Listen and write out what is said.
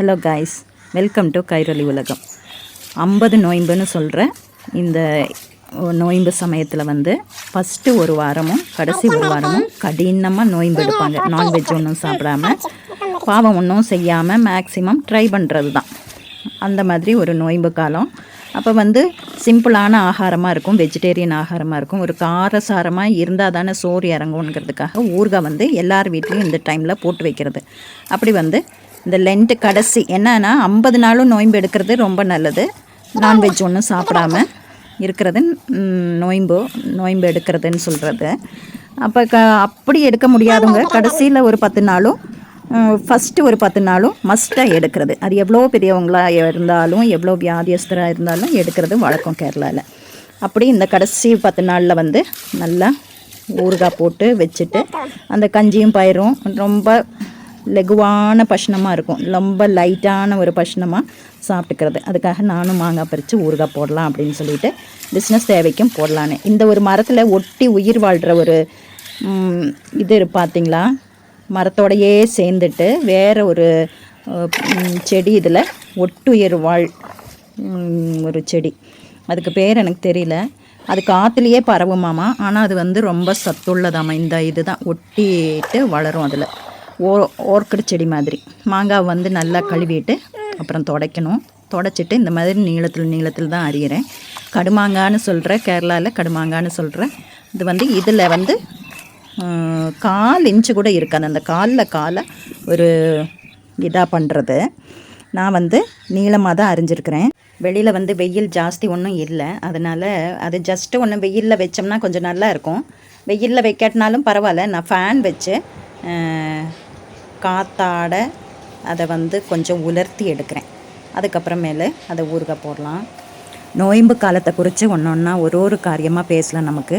Hello guys, welcome to Kairali உலகம். 50 நோயம்புன்னு சொல்கிற இந்த நோயம்பு சமயத்தில் வந்து ஃபஸ்ட்டு ஒரு வாரமும் கடைசி ஒரு வாரமும் கடினமாக நோயம்பு எடுப்பாங்க. நான்வெஜ் ஒன்றும் சாப்பிடாம பாவம் ஒன்றும் செய்யாமல் மேக்ஸிமம் ட்ரை பண்ணுறது தான். அந்த மாதிரி ஒரு நோயம்பு காலம். அப்போ வந்து சிம்பிளான ஆகாரமாக இருக்கும், வெஜிடேரியன் ஆகாரமாக இருக்கும். ஒரு காரசாரமாக இருந்தால் தானே சோறு இறங்குங்கிறதுக்காக ஊறுகாய் வந்து எல்லார் வீட்லேயும் இந்த டைமில் போட்டு வைக்கிறது. அப்படி வந்து இந்த லென்ட்டு கடைசி என்னன்னா 50 நாளும் நோயம்பு எடுக்கிறது ரொம்ப நல்லது. நான்வெஜ் ஒன்றும் சாப்பிடாமல் இருக்கிறது நோயம்பு எடுக்கிறதுன்னு சொல்கிறது. அப்போ அப்படி எடுக்க முடியாதவங்க கடைசியில் ஒரு 10 நாளும் ஃபஸ்ட்டு ஒரு 10 நாளும் மஸ்ட்டாக எடுக்கிறது. அது எவ்வளோ பெரியவங்களாக இருந்தாலும் எவ்வளோ வியாதியஸ்தராக இருந்தாலும் எடுக்கிறது வழக்கம் கேரளாவில். அப்படி இந்த கடைசி 10 நாளில் வந்து நல்லா ஊறுகாய் போட்டு வச்சுட்டு அந்த கஞ்சியும் பயிரும் ரொம்ப லெகுவான பஷ்ணமாக இருக்கும், ரொம்ப லைட்டான ஒரு பஷ்ணமாக சாப்பிட்டுக்கிறது. அதுக்காக நானும் மாங்காய் பறித்து ஊறுகாய் போடலாம் அப்படின்னு சொல்லிட்டு பிஸ்னஸ் தேவைக்கும் போடலான்னு. இந்த ஒரு மரத்தில் ஒட்டி உயிர் வாழ்கிற ஒரு இது பார்த்திங்களா, மரத்தோடையே சேர்ந்துட்டு வேறு ஒரு செடி இதில் ஒட்டுயிர் வாழ் ஒரு செடி, அதுக்கு பேர் எனக்கு தெரியல. அது காற்றுலையே பரவுமாமா, ஆனால் அது வந்து ரொம்ப சத்துள்ளதாம்மா. இந்த இது தான் ஒட்டிட்டு வளரும். அதில் ஓர்க்கிடு செடி மாதிரி. மாங்காய் வந்து நல்லா கழுவிட்டு அப்புறம் தொடச்சிட்டு இந்த மாதிரி நீளத்தில் தான் அரியிறேன். கடுமாங்கான்னு சொல்கிறேன், கேரளாவில் கடுமாங்கான்னு சொல்கிறேன். இது வந்து இதில் வந்து 1/4 இன்ச்சு கூட இருக்காது. அந்த காலை ஒரு இதாக பண்ணுறது. நான் வந்து நீளமாக தான் அரிஞ்சிருக்கிறேன். வெளியில் வந்து வெயில் ஜாஸ்தி ஒன்றும் இல்லை, அதனால் அது ஜஸ்ட்டு ஒன்று வெயிலில் வச்சோம்னா கொஞ்சம் நல்லா இருக்கும். வெயிலில் வைக்காட்டினாலும் பரவாயில்ல, நான் ஃபேன் வச்சு காத்தாட அதை வந்து கொஞ்சம் உலர்த்தி எடுக்கிறேன். அதுக்கப்புறமேலு அதை ஊறுகாய் போடலாம். நோயம்பு காலத்தை குறித்து ஒன்று ஒன்றா ஒரு காரியமாக பேசலாம். நமக்கு